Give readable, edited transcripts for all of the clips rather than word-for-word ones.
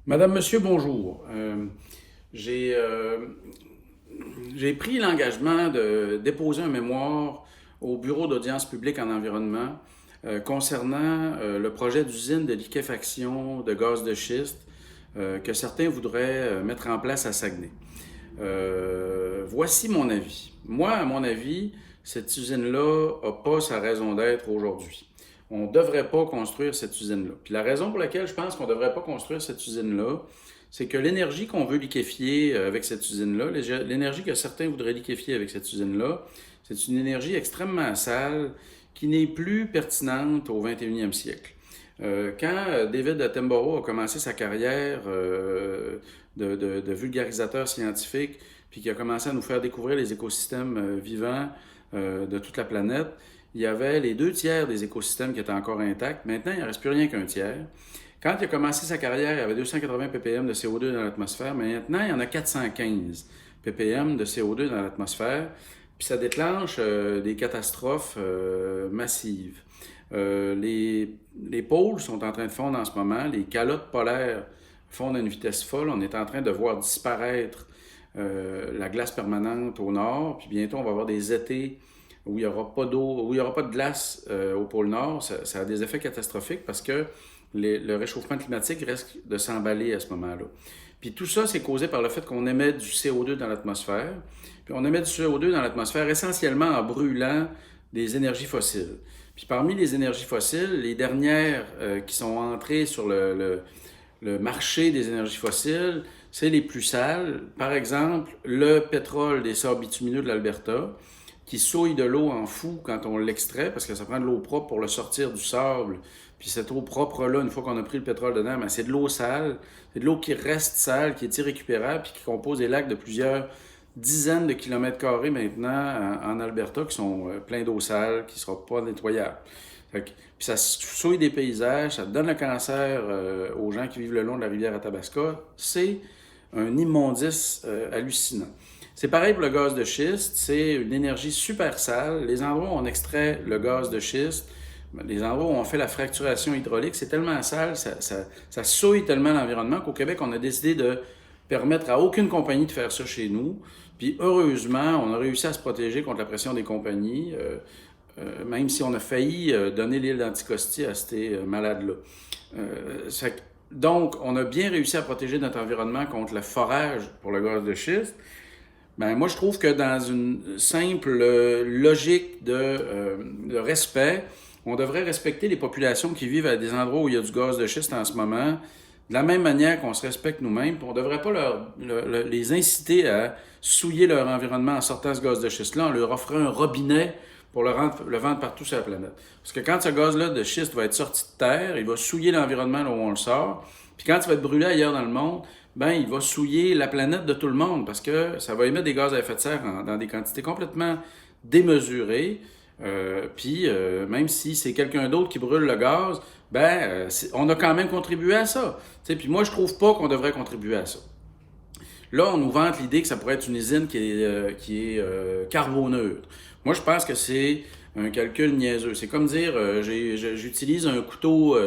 Madame, Monsieur, bonjour. J'ai euh, j'ai pris l'engagement de déposer un mémoire au Bureau d'audience publique en environnement concernant le projet d'usine de liquéfaction de gaz de schiste que certains voudraient mettre en place à Saguenay. Voici mon avis. Moi, à mon avis, cette usine-là n'a pas sa raison d'être aujourd'hui. On ne devrait pas construire cette usine-là. Puis la raison pour laquelle je pense qu'on ne devrait pas construire cette usine-là, c'est que l'énergie qu'on veut liquéfier avec cette usine-là, l'énergie que certains voudraient liquéfier avec cette usine-là, c'est une énergie extrêmement sale qui n'est plus pertinente au 21e siècle. Quand David Attenborough a commencé sa carrière de vulgarisateur scientifique, puis qui a commencé à nous faire découvrir les écosystèmes vivants de toute la planète, il y avait les 2 tiers des écosystèmes qui étaient encore intacts. Maintenant, il ne reste plus rien qu'un tiers. Quand il a commencé sa carrière, il y avait 280 ppm de CO2 dans l'atmosphère, mais maintenant, il y en a 415 ppm de CO2 dans l'atmosphère, puis ça déclenche des catastrophes massives. Les pôles sont en train de fondre en ce moment, les calottes polaires fondent à une vitesse folle, on est en train de voir disparaître la glace permanente au nord, puis bientôt on va avoir des étés où il n'y aura pas d'eau, où il n'y aura pas de glace au pôle Nord. Ça a des effets catastrophiques parce que le réchauffement climatique risque de s'emballer à ce moment-là. Puis tout ça, c'est causé par le fait qu'on émet du CO2 dans l'atmosphère. Puis on émet du CO2 dans l'atmosphère essentiellement en brûlant des énergies fossiles. Puis parmi les énergies fossiles, les dernières qui sont entrées sur le marché des énergies fossiles, c'est les plus sales. Par exemple, le pétrole des sables bitumineux de l'Alberta, qui souille de l'eau en fou quand on l'extrait, parce que ça prend de l'eau propre pour le sortir du sable. Puis cette eau propre-là, une fois qu'on a pris le pétrole dedans, ben c'est de l'eau sale. C'est de l'eau qui reste sale, qui est irrécupérable, puis qui compose des lacs de plusieurs dizaines de kilomètres carrés maintenant en Alberta, qui sont pleins d'eau sale, qui ne sera pas nettoyable. Puis ça souille des paysages, ça donne le cancer aux gens qui vivent le long de la rivière Athabasca. C'est un immondice hallucinant. C'est pareil pour le gaz de schiste, c'est une énergie super sale. Les endroits où on extrait le gaz de schiste, les endroits où on fait la fracturation hydraulique, c'est tellement sale, ça souille tellement l'environnement qu'au Québec, on a décidé de permettre à aucune compagnie de faire ça chez nous. Puis heureusement, on a réussi à se protéger contre la pression des compagnies, même si on a failli donner l'île d'Anticosti à ces malades-là. Donc, on a bien réussi à protéger notre environnement contre le forage pour le gaz de schiste. Ben, moi, je trouve que dans une simple logique de respect, on devrait respecter les populations qui vivent à des endroits où il y a du gaz de schiste en ce moment, de la même manière qu'on se respecte nous-mêmes. On ne devrait pas les inciter à souiller leur environnement en sortant ce gaz de schiste-là, en leur offrant un robinet pour le vendre partout sur la planète. Parce que quand ce gaz-là de schiste va être sorti de terre, il va souiller l'environnement là où on le sort. Puis quand il va être brûlé ailleurs dans le monde, ben il va souiller la planète de tout le monde parce que ça va émettre des gaz à effet de serre dans des quantités complètement démesurées. Même si c'est quelqu'un d'autre qui brûle le gaz, on a quand même contribué à ça. Puis moi, je trouve pas qu'on devrait contribuer à ça. Là, on nous vante l'idée que ça pourrait être une usine qui est carboneutre. Moi, je pense que c'est un calcul niaiseux. C'est comme dire, j'utilise un couteau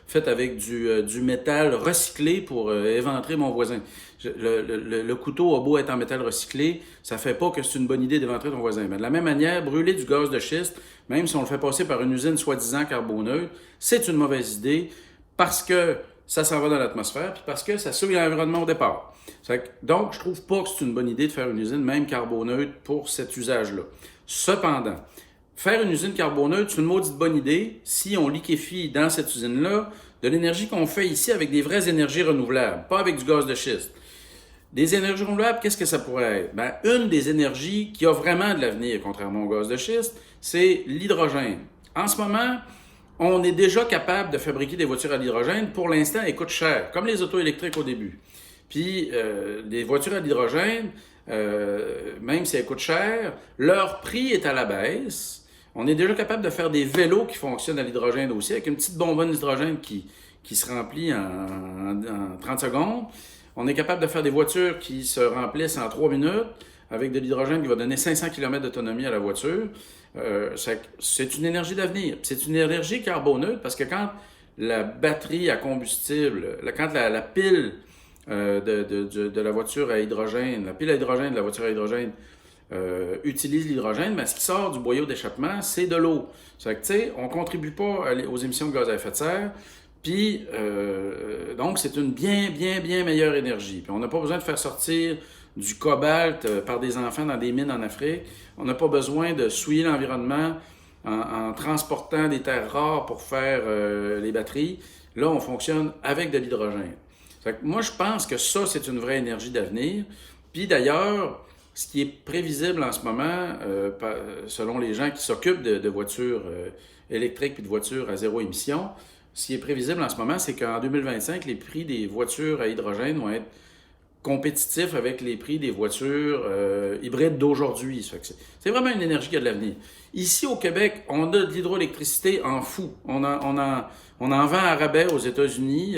fait avec du métal recyclé pour éventrer mon voisin. Le couteau a beau être en métal recyclé, ça fait pas que c'est une bonne idée d'éventrer ton voisin. Mais de la même manière, brûler du gaz de schiste, même si on le fait passer par une usine soi-disant carboneutre, c'est une mauvaise idée parce que ça s'en va dans l'atmosphère, puis parce que ça souille l'environnement au départ. Donc, je trouve pas que c'est une bonne idée de faire une usine même carboneutre pour cet usage-là. Cependant, faire une usine carboneutre, c'est une maudite bonne idée si on liquéfie dans cette usine-là de l'énergie qu'on fait ici avec des vraies énergies renouvelables, pas avec du gaz de schiste. Des énergies renouvelables, qu'est-ce que ça pourrait être? Ben, une des énergies qui a vraiment de l'avenir, contrairement au gaz de schiste, c'est l'hydrogène. En ce moment, on est déjà capable de fabriquer des voitures à l'hydrogène. Pour l'instant, elles coûtent cher, comme les autos électriques au début. Puis, les voitures à l'hydrogène, même si elles coûtent cher, leur prix est à la baisse. On est déjà capable de faire des vélos qui fonctionnent à l'hydrogène aussi, avec une petite bonbonne d'hydrogène qui se remplit en 30 secondes. On est capable de faire des voitures qui se remplissent en 3 minutes avec de l'hydrogène qui va donner 500 km d'autonomie à la voiture. C'est une énergie d'avenir. C'est une énergie carboneutre parce que quand la batterie à combustible, quand la pile de la voiture à hydrogène, la pile à hydrogène de la voiture à hydrogène utilise l'hydrogène, mais ce qui sort du boyau d'échappement, c'est de l'eau. C'est que, tu sais, on ne contribue pas aux émissions de gaz à effet de serre, puis donc c'est une bien meilleure énergie. Puis on n'a pas besoin de faire sortir du cobalt par des enfants dans des mines en Afrique. On n'a pas besoin de souiller l'environnement en transportant des terres rares pour faire les batteries. Là, on fonctionne avec de l'hydrogène. Moi, je pense que ça, c'est une vraie énergie d'avenir. Puis d'ailleurs, ce qui est prévisible en ce moment, selon les gens qui s'occupent de voitures électriques puis de voitures à zéro émission, ce qui est prévisible en ce moment, c'est qu'en 2025, les prix des voitures à hydrogène vont être compétitifs avec les prix des voitures hybrides d'aujourd'hui. C'est vraiment une énergie qui a de l'avenir. Ici, au Québec, on a de l'hydroélectricité en fou. On en vend à rabais aux États-Unis.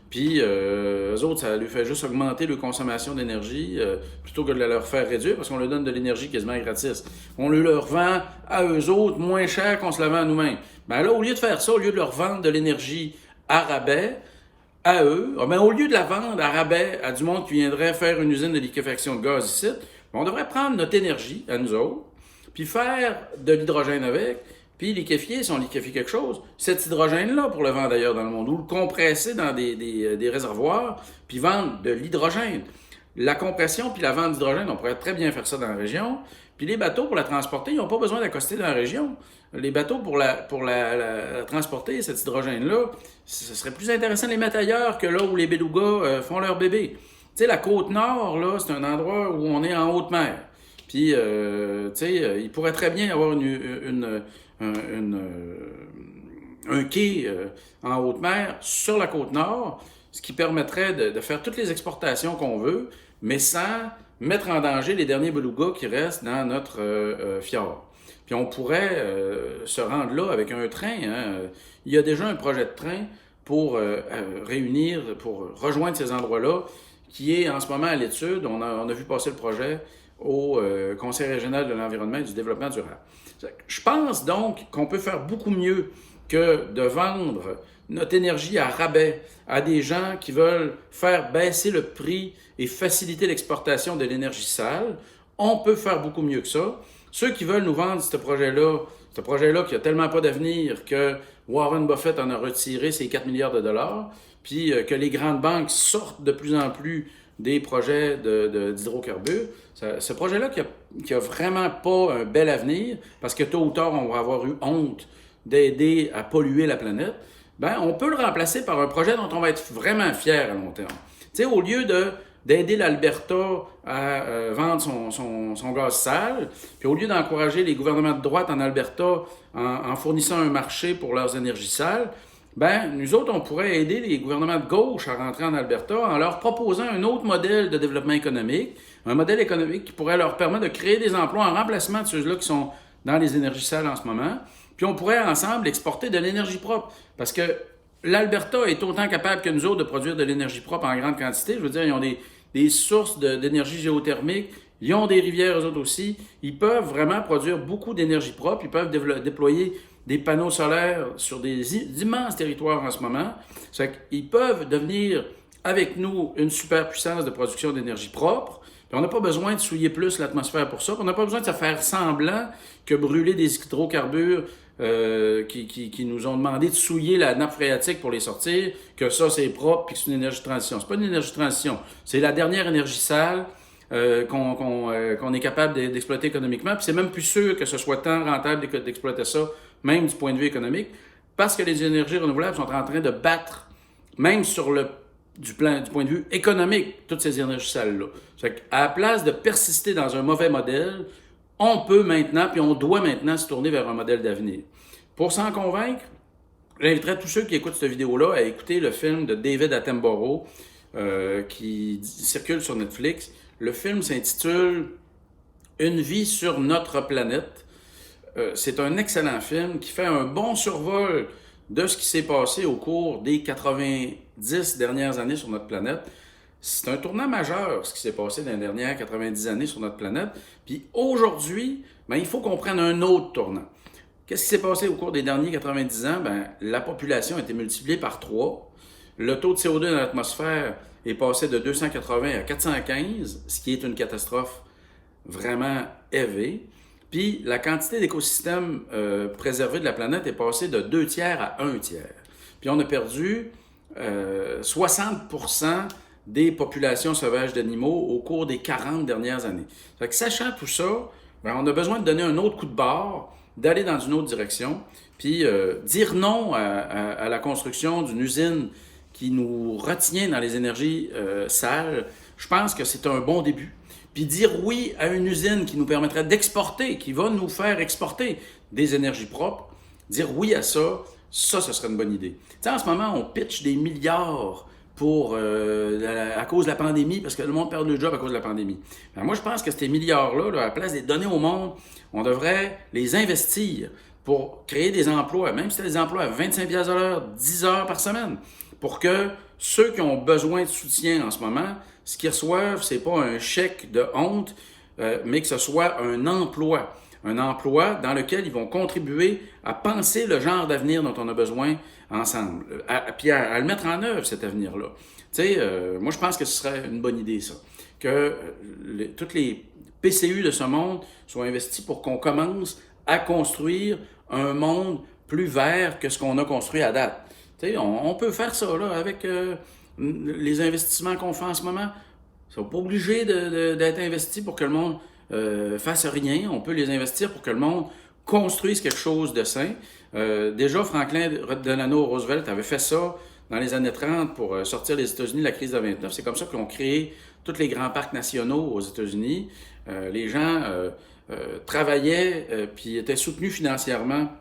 Puis, eux autres, ça lui fait juste augmenter leur consommation d'énergie plutôt que de la leur faire réduire parce qu'on leur donne de l'énergie quasiment gratis. On leur vend à eux autres moins cher qu'on se la vend à nous-mêmes. Ben là, au lieu de faire ça, au lieu de leur vendre de l'énergie à rabais, à eux, ben au lieu de la vendre à rabais à du monde qui viendrait faire une usine de liquéfaction de gaz ici, ben on devrait prendre notre énergie à nous autres, puis faire de l'hydrogène avec, puis liquéfier, si on liquéfie quelque chose, cet hydrogène-là pour le vendre ailleurs dans le monde, ou le compresser dans des réservoirs, puis vendre de l'hydrogène. La compression puis la vente d'hydrogène, on pourrait très bien faire ça dans la région. Puis les bateaux, pour la transporter, ils n'ont pas besoin d'accoster dans la région. Les bateaux, pour la transporter, cet hydrogène-là, ce serait plus intéressant de les mettre ailleurs que là où les belugas font leur bébé. Tu sais, la Côte-Nord, là, c'est un endroit où on est en haute mer. Puis, tu sais, il pourrait très bien y avoir un quai en haute mer sur la Côte-Nord, ce qui permettrait de faire toutes les exportations qu'on veut, mais sans mettre en danger les derniers belugas qui restent dans notre fjord. Puis on pourrait se rendre là avec un train. Hein. Il y a déjà un projet de train pour pour rejoindre ces endroits-là, qui est en ce moment à l'étude. On a vu passer le projet au Conseil régional de l'environnement et du développement durable. Je pense donc qu'on peut faire beaucoup mieux que de vendre notre énergie à rabais à des gens qui veulent faire baisser le prix et faciliter l'exportation de l'énergie sale. On peut faire beaucoup mieux que ça. Ceux qui veulent nous vendre ce projet-là qui a tellement pas d'avenir que Warren Buffett en a retiré ses 4 milliards de dollars, puis que les grandes banques sortent de plus en plus des projets d'hydrocarbures, ce projet-là qui a vraiment pas un bel avenir, parce que tôt ou tard, on va avoir eu honte d'aider à polluer la planète, ben on peut le remplacer par un projet dont on va être vraiment fier à long terme. Tu sais, au lieu d'aider l'Alberta à vendre son gaz sale, puis au lieu d'encourager les gouvernements de droite en Alberta en fournissant un marché pour leurs énergies sales, ben nous autres, on pourrait aider les gouvernements de gauche à rentrer en Alberta en leur proposant un autre modèle de développement économique, un modèle économique qui pourrait leur permettre de créer des emplois en remplacement de ceux-là qui sont dans les énergies sales en ce moment. Puis on pourrait ensemble exporter de l'énergie propre. Parce que l'Alberta est autant capable que nous autres de produire de l'énergie propre en grande quantité. Je veux dire, ils ont des sources d'énergie géothermique. Ils ont des rivières, eux autres aussi. Ils peuvent vraiment produire beaucoup d'énergie propre. Ils peuvent déployer des panneaux solaires sur des immenses territoires en ce moment. Ils peuvent devenir, avec nous, une superpuissance de production d'énergie propre. Puis on n'a pas besoin de souiller plus l'atmosphère pour ça. On n'a pas besoin de se faire semblant que brûler des hydrocarbures qui nous ont demandé de souiller la nappe phréatique pour les sortir, que ça c'est propre puis que c'est une énergie de transition. C'est pas une énergie de transition. C'est la dernière énergie sale qu'on est capable d'exploiter économiquement. Puis c'est même plus sûr que ce soit tant rentable d'exploiter ça, même du point de vue économique, parce que les énergies renouvelables sont en train de battre, même du point de vue économique, toutes ces énergies sales-là. À la place de persister dans un mauvais modèle, on peut maintenant, puis on doit maintenant se tourner vers un modèle d'avenir. Pour s'en convaincre, j'inviterais tous ceux qui écoutent cette vidéo-là à écouter le film de David Attenborough qui circule sur Netflix. Le film s'intitule « Une vie sur notre planète ». C'est un excellent film qui fait un bon survol de ce qui s'est passé au cours des 90 dernières années sur notre planète. C'est un tournant majeur, ce qui s'est passé dans les dernières 90 années sur notre planète. Puis aujourd'hui, ben, il faut qu'on prenne un autre tournant. Qu'est-ce qui s'est passé au cours des derniers 90 ans? Ben, la population a été multipliée par 3. Le taux de CO2 dans l'atmosphère est passé de 280 à 415, ce qui est une catastrophe vraiment élevée. Puis la quantité d'écosystèmes préservés de la planète est passée de 2 tiers à 1 tiers. Puis on a perdu 60% des populations sauvages d'animaux au cours des 40 dernières années. Fait que sachant tout ça, ben, on a besoin de donner un autre coup de barre, d'aller dans une autre direction, puis dire non à la construction d'une usine qui nous retient dans les énergies sales. Je pense que c'est un bon début. Puis dire oui à une usine qui nous permettrait d'exporter, qui va nous faire exporter des énergies propres, dire oui à ça, ça, ce serait une bonne idée. Tu sais, en ce moment, on pitch des milliards à cause de la pandémie, parce que le monde perd le job à cause de la pandémie. Alors moi, je pense que ces milliards-là, à la place de les donner au monde, on devrait les investir pour créer des emplois, même si c'est des emplois à 25$ de l'heure, 10 heures par semaine, pour que ceux qui ont besoin de soutien en ce moment, ce qu'ils reçoivent, c'est pas un chèque de honte, mais que ce soit un emploi. Un emploi dans lequel ils vont contribuer à penser le genre d'avenir dont on a besoin ensemble, puis à le mettre en œuvre, cet avenir-là. Tu sais, moi, je pense que ce serait une bonne idée, ça. Que toutes les PCU de ce monde soient investis pour qu'on commence à construire un monde plus vert que ce qu'on a construit à date. Tu sais, on peut faire ça, là, avec les investissements qu'on fait en ce moment. Ils ne sont pas obligés d'être investis pour que le monde fasse rien. On peut les investir pour que le monde construise quelque chose de sain. Déjà, Franklin Delano Roosevelt avait fait ça dans les années 30 pour sortir les États-Unis de la crise de 29. C'est comme ça qu'ils ont créé tous les grands parcs nationaux aux États-Unis. Les gens travaillaient puis étaient soutenus financièrement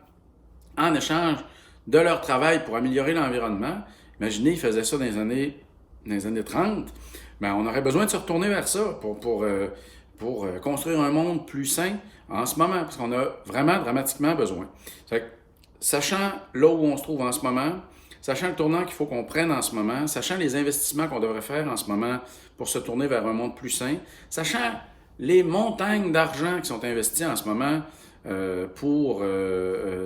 en échange de leur travail pour améliorer l'environnement. Imaginez, ils faisaient ça dans les années 30. Ben, on aurait besoin de se retourner vers ça pour construire un monde plus sain en ce moment, parce qu'on a vraiment dramatiquement besoin. Fait que, sachant là où on se trouve en ce moment, sachant le tournant qu'il faut qu'on prenne en ce moment, sachant les investissements qu'on devrait faire en ce moment pour se tourner vers un monde plus sain, sachant les montagnes d'argent qui sont investis en ce moment pour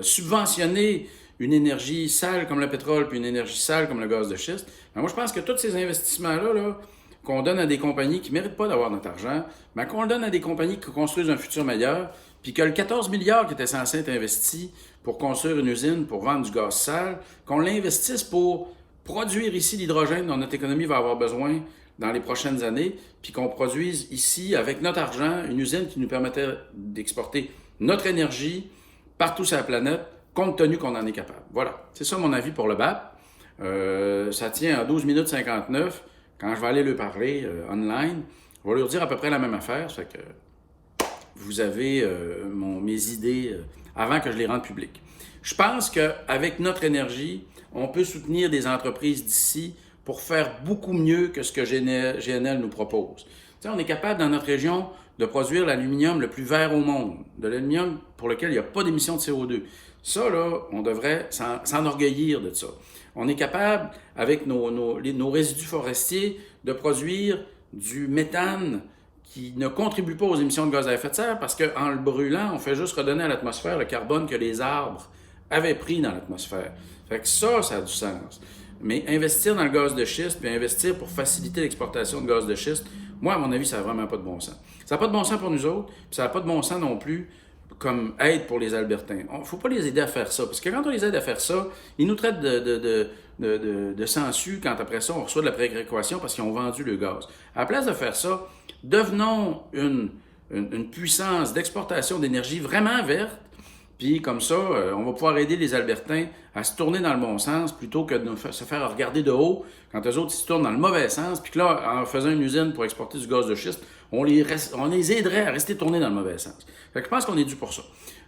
subventionner une énergie sale comme le pétrole puis une énergie sale comme le gaz de schiste, ben moi je pense que tous ces investissements-là, qu'on donne à des compagnies qui ne méritent pas d'avoir notre argent, mais qu'on le donne à des compagnies qui construisent un futur meilleur, puis que le 14 milliards qui était censé être investi pour construire une usine, pour vendre du gaz sale, qu'on l'investisse pour produire ici l'hydrogène dont notre économie va avoir besoin dans les prochaines années, puis qu'on produise ici, avec notre argent, une usine qui nous permettait d'exporter notre énergie partout sur la planète, compte tenu qu'on en est capable. Voilà, c'est ça mon avis pour le BAP. Ça tient en 12 minutes 59. Quand je vais aller lui parler online, je vais lui dire à peu près la même affaire. Ça fait que vous avez mes idées avant que je les rende publiques. Je pense qu'avec notre énergie, on peut soutenir des entreprises d'ici pour faire beaucoup mieux que ce que GNL nous propose. Tu sais, on est capable dans notre région de produire l'aluminium le plus vert au monde, de l'aluminium pour lequel il n'y a pas d'émission de CO2. Ça, là, on devrait s'enorgueillir de ça. On est capable, avec nos résidus forestiers, de produire du méthane qui ne contribue pas aux émissions de gaz à effet de serre parce qu'en le brûlant, on fait juste redonner à l'atmosphère le carbone que les arbres avaient pris dans l'atmosphère. Fait que ça a du sens. Mais investir dans le gaz de schiste, puis investir pour faciliter l'exportation de gaz de schiste, moi, à mon avis, ça n'a vraiment pas de bon sens. Ça n'a pas de bon sens pour nous autres, puis ça n'a pas de bon sens non plus comme aide pour les Albertains. Il ne faut pas les aider à faire ça, parce que quand on les aide à faire ça, ils nous traitent de sangsues quand après ça, on reçoit de la prééquation parce qu'ils ont vendu le gaz. À la place de faire ça, devenons une puissance d'exportation d'énergie vraiment verte, puis comme ça, on va pouvoir aider les Albertains à se tourner dans le bon sens plutôt que de se faire regarder de haut quand eux autres ils se tournent dans le mauvais sens. Puis que là, en faisant une usine pour exporter du gaz de schiste, on les aiderait à rester tournés dans le mauvais sens. Fait que je pense qu'on est dû pour ça.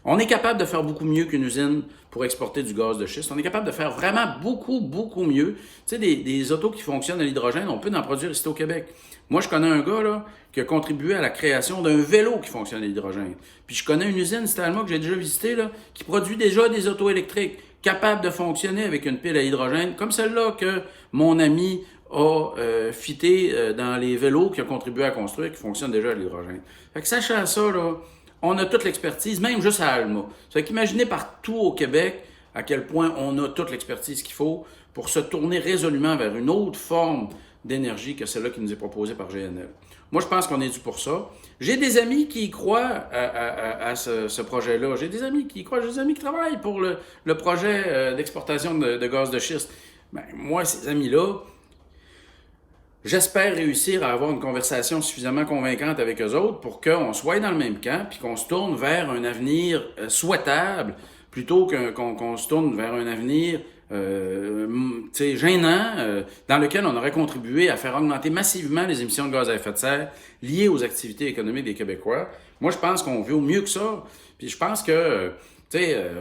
On est capable de faire beaucoup mieux qu'une usine pour exporter du gaz de schiste. On est capable de faire vraiment beaucoup, beaucoup mieux. Tu sais, des autos qui fonctionnent à l'hydrogène, on peut en produire ici au Québec. Moi, je connais un gars là, qui a contribué à la création d'un vélo qui fonctionne à l'hydrogène. Puis je connais une usine, c'est Alma, que j'ai déjà visité, là, qui produit déjà des autos électriques capables de fonctionner avec une pile à hydrogène, comme celle-là que mon ami a fité dans les vélos qu'il a contribué à construire, qui fonctionnent déjà à l'hydrogène. Fait que sachant ça, là, on a toute l'expertise, même juste à Alma. Fait qu'imaginez partout au Québec à quel point on a toute l'expertise qu'il faut pour se tourner résolument vers une autre forme d'énergie que celle-là qui nous est proposée par GNL. Moi, je pense qu'on est dû pour ça. J'ai des amis qui y croient à ce projet-là. J'ai des amis qui y croient. J'ai des amis qui travaillent pour le projet d'exportation de gaz de schiste. Ben, moi, ces amis-là, j'espère réussir à avoir une conversation suffisamment convaincante avec eux autres pour qu'on soit dans le même camp puis qu'on se tourne vers un avenir souhaitable plutôt qu'on se tourne vers un avenir gênant dans lequel on aurait contribué à faire augmenter massivement les émissions de gaz à effet de serre liées aux activités économiques des Québécois. Moi, je pense qu'on vaut mieux que ça. Puis je pense que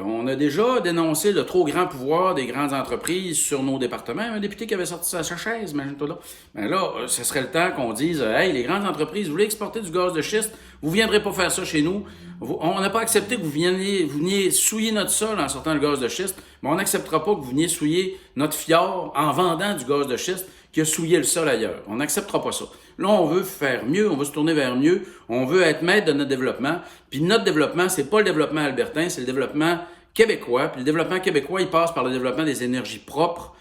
on a déjà dénoncé le trop grand pouvoir des grandes entreprises sur nos départements. Un député qui avait sorti sa chaise, imagine-toi là. Ben là, ce serait le temps qu'on dise hey, les grandes entreprises, vous voulez exporter du gaz de schiste, vous ne viendrez pas faire ça chez nous. On n'a pas accepté que vous veniez souiller notre sol en sortant le gaz de schiste, mais on n'acceptera pas que vous veniez souiller notre fjord en vendant du gaz de schiste qui a souillé le sol ailleurs. On n'acceptera pas ça. Là, on veut faire mieux, on veut se tourner vers mieux, on veut être maître de notre développement. Puis notre développement, c'est pas le développement albertain, c'est le développement québécois. Puis le développement québécois, il passe par le développement des énergies propres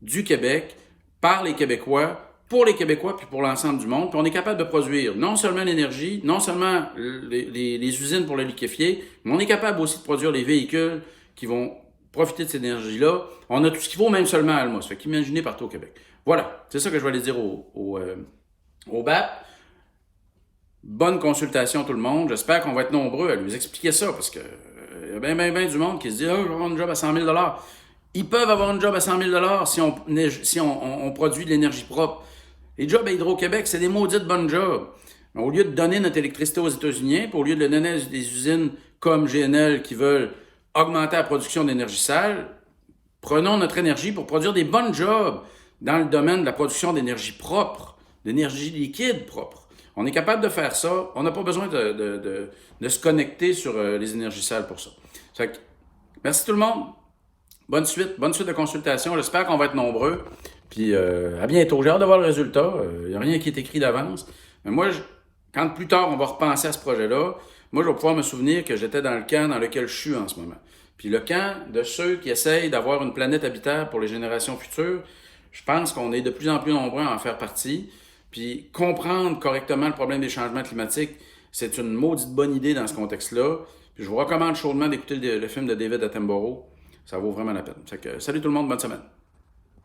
du Québec, par les Québécois, pour les Québécois, puis pour l'ensemble du monde. Puis on est capable de produire non seulement l'énergie, non seulement les usines pour le liquéfier, mais on est capable aussi de produire les véhicules qui vont profiter de cette énergie-là. On a tout ce qu'il faut, même seulement à Alma. Ça fait qu'imaginez partout au Québec. Voilà, c'est ça que je vais aller dire au BAP. Bonne consultation tout le monde. J'espère qu'on va être nombreux à lui expliquer ça parce que y a bien du monde qui se dit « Ah, je vais avoir une job à 100 000 $. Ils peuvent avoir une job à 100 000 $ si on produit de l'énergie propre. Les jobs à Hydro-Québec, c'est des maudites bonnes jobs. Mais au lieu de donner notre électricité aux États-Unis, puis au lieu de le donner à des usines comme GNL qui veulent augmenter la production d'énergie sale, prenons notre énergie pour produire des bonnes jobs dans le domaine de la production d'énergie propre, d'énergie liquide propre. On est capable de faire ça. On n'a pas besoin de se connecter sur les énergies sales pour ça. Fait que, merci tout le monde. Bonne suite de consultation. J'espère qu'on va être nombreux. Puis à bientôt. J'ai hâte de voir le résultat. Il n'y a rien qui est écrit d'avance. Mais moi, quand plus tard on va repenser à ce projet-là, moi, je vais pouvoir me souvenir que j'étais dans le camp dans lequel je suis en ce moment. Puis le camp de ceux qui essayent d'avoir une planète habitable pour les générations futures, je pense qu'on est de plus en plus nombreux à en faire partie. Puis comprendre correctement le problème des changements climatiques, c'est une maudite bonne idée dans ce contexte-là. Puis je vous recommande chaudement d'écouter le film de David Attenborough. Ça vaut vraiment la peine. Fait que, salut tout le monde, bonne semaine.